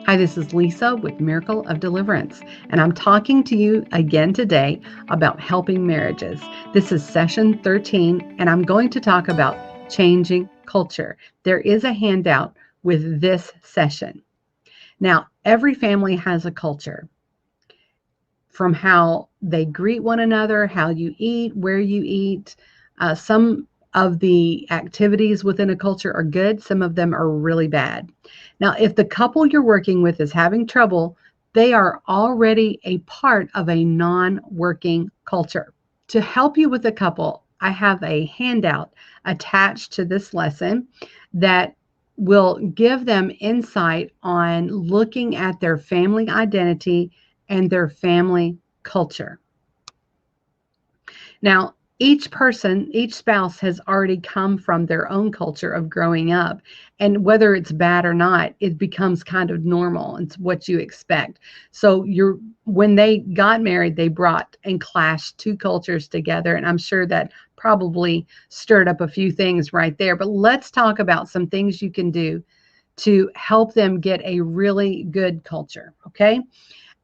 Hi, this is Lisa with Miracle of Deliverance, and I'm talking to you again today about helping marriages. This is session 13, and I'm going to talk about changing culture. There is a handout with this session. Now, every family has a culture, from how they greet one another, how you eat, where you eat. Some of the activities within a culture are good, some of them are really bad. Now, if the couple you're working with is having trouble, they are already a part of a non working culture. To help you with a couple, I have a handout attached to this lesson that will give them insight on looking at their family identity and their family culture. Now, each person, each spouse has already come from their own culture of growing up. And whether it's bad or not, it becomes kind of normal. It's what you expect. So when they got married, they brought and clashed two cultures together. And I'm sure that probably stirred up a few things right there. But let's talk about some things you can do to help them get a really good culture. Okay.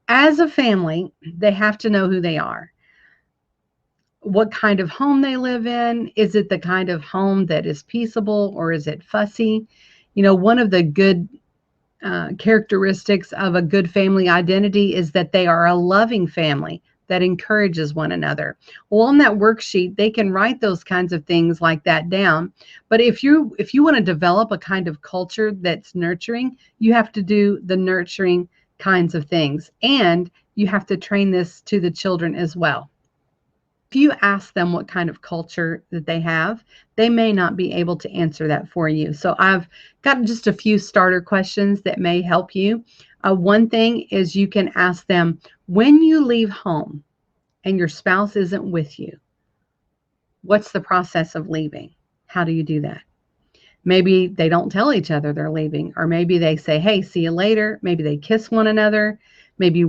As a family, they have to know who they are, what kind of home they live in. Is it the kind of home that is peaceable or is it fussy? One of the good characteristics of a good family identity is that they are a loving family that encourages one another. Well, on that worksheet, they can write those kinds of things like that down. But if you want to develop a kind of culture that's nurturing, you have to do the nurturing kinds of things. And you have to train this to the children as well. If you ask them what kind of culture that they have, they may not be able to answer that for you. So I've got just a few starter questions that may help you. One thing is you can ask them, when you leave home and your spouse isn't with you, what's the process of leaving? How do you do that? Maybe they don't tell each other they're leaving, or maybe they say, hey, see you later. Maybe they kiss one another. Maybe,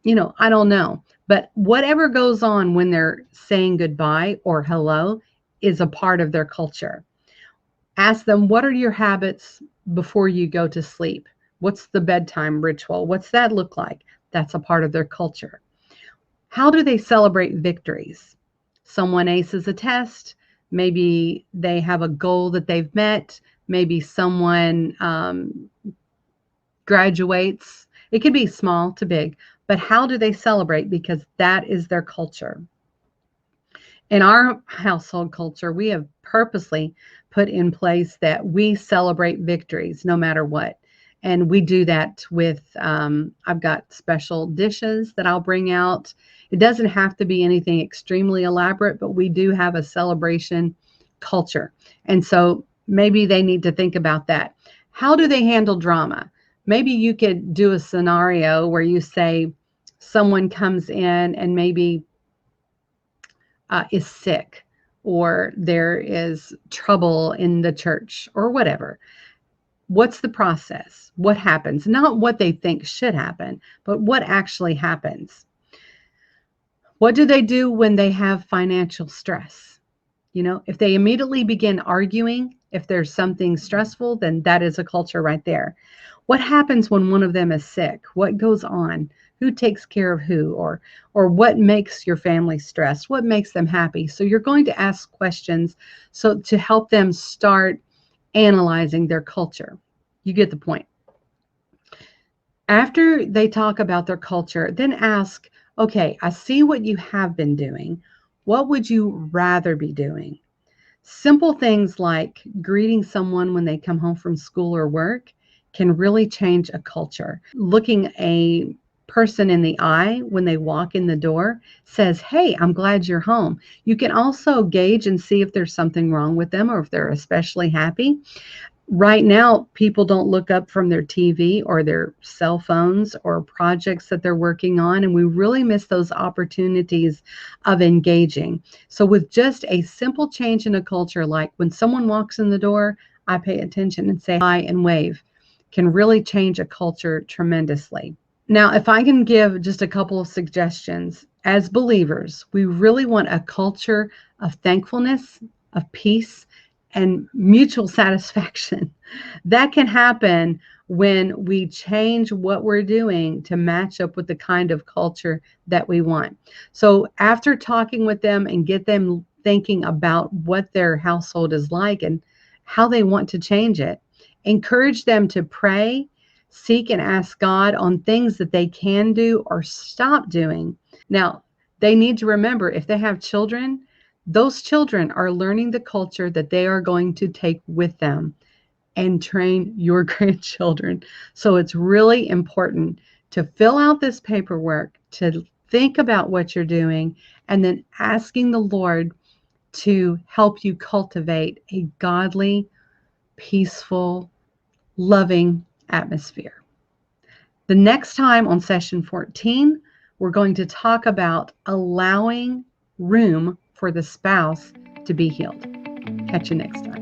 I don't know. But whatever goes on when they're saying goodbye or hello is a part of their culture. Ask them, what are your habits before you go to sleep? What's the bedtime ritual? What's that look like? That's a part of their culture. How do they celebrate victories? Someone aces a test. Maybe they have a goal that they've met. Maybe someone graduates. It could be small to big, but how do they celebrate? Because that is their culture. In our household culture, we have purposely put in place that we celebrate victories no matter what. And we do that with, I've got special dishes that I'll bring out. It doesn't have to be anything extremely elaborate, but we do have a celebration culture. And so maybe they need to think about that. How do they handle drama? Maybe you could do a scenario where you say someone comes in and maybe is sick, or there is trouble in the church or whatever. What's the process? What happens? Not what they think should happen, but what actually happens. What do they do when they have financial stress? If they immediately begin arguing, if there's something stressful, then that is a culture right there. What happens when one of them is sick? What goes on? Who takes care of who? Or what makes your family stressed? What makes them happy? So you're going to ask questions so to help them start analyzing their culture. You get the point. After they talk about their culture, then ask, okay, I see what you have been doing. What would you rather be doing? Simple things like greeting someone when they come home from school or work can really change a culture. Looking a person in the eye when they walk in the door says, hey, I'm glad you're home. You can also gauge and see if there's something wrong with them or if they're especially happy. Right now, people don't look up from their TV or their cell phones or projects that they're working on, and we really miss those opportunities of engaging. So with just a simple change in a culture, like when someone walks in the door, I pay attention and say hi and wave, can really change a culture tremendously. Now, if I can give just a couple of suggestions, as believers, we really want a culture of thankfulness, of peace, and mutual satisfaction. That can happen when we change what we're doing to match up with the kind of culture that we want. So after talking with them and get them thinking about what their household is like and how they want to change it, encourage them to pray, seek and ask God on things that they can do or stop doing. Now, they need to remember if they have children, those children are learning the culture that they are going to take with them and train your grandchildren. So it's really important to fill out this paperwork, to think about what you're doing, and then asking the Lord to help you cultivate a godly, peaceful, loving atmosphere. The next time on session 14, we're going to talk about allowing room for the spouse to be healed. Catch you next time.